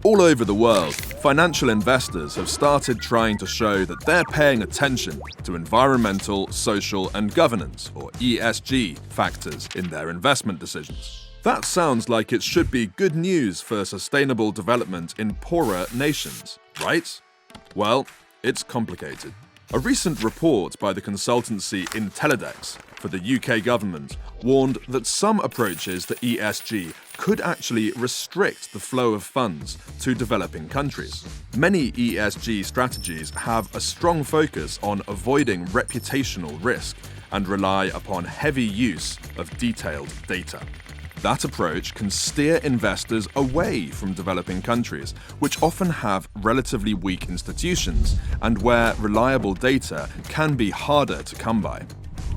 All over the world, financial investors have started trying to show that they're paying attention to environmental, social, and governance, or ESG, factors in their investment decisions. That sounds like it should be good news for sustainable development in poorer nations, right? Well, it's complicated. A recent report by the consultancy Intellidex for the UK government warned that some approaches to ESG could actually restrict the flow of funds to developing countries. Many ESG strategies have a strong focus on avoiding reputational risk and rely upon heavy use of detailed data. That approach can steer investors away from developing countries, which often have relatively weak institutions and where reliable data can be harder to come by.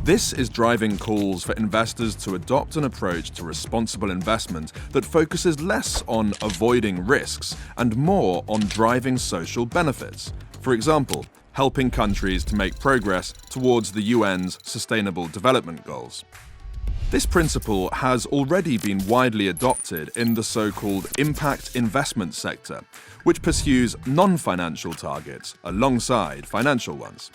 This is driving calls for investors to adopt an approach to responsible investment that focuses less on avoiding risks and more on driving social benefits. For example, helping countries to make progress towards the UN's Sustainable Development Goals. This principle has already been widely adopted in the so-called impact investment sector, which pursues non-financial targets alongside financial ones.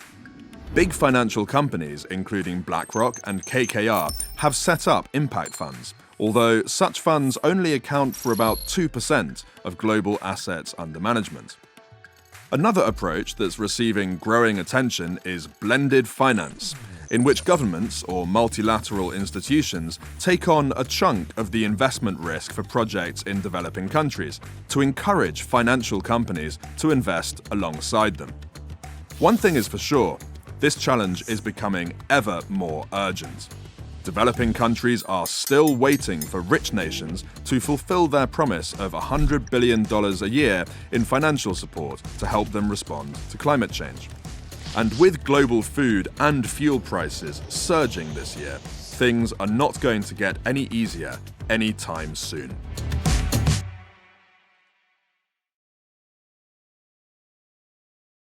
Big financial companies, including BlackRock and KKR, have set up impact funds, although such funds only account for about 2% of global assets under management. Another approach that's receiving growing attention is blended finance, in which governments or multilateral institutions take on a chunk of the investment risk for projects in developing countries to encourage financial companies to invest alongside them. One thing is for sure, this challenge is becoming ever more urgent. Developing countries are still waiting for rich nations to fulfill their promise of $100 billion a year in financial support to help them respond to climate change. And with global food and fuel prices surging this year, things are not going to get any easier anytime soon.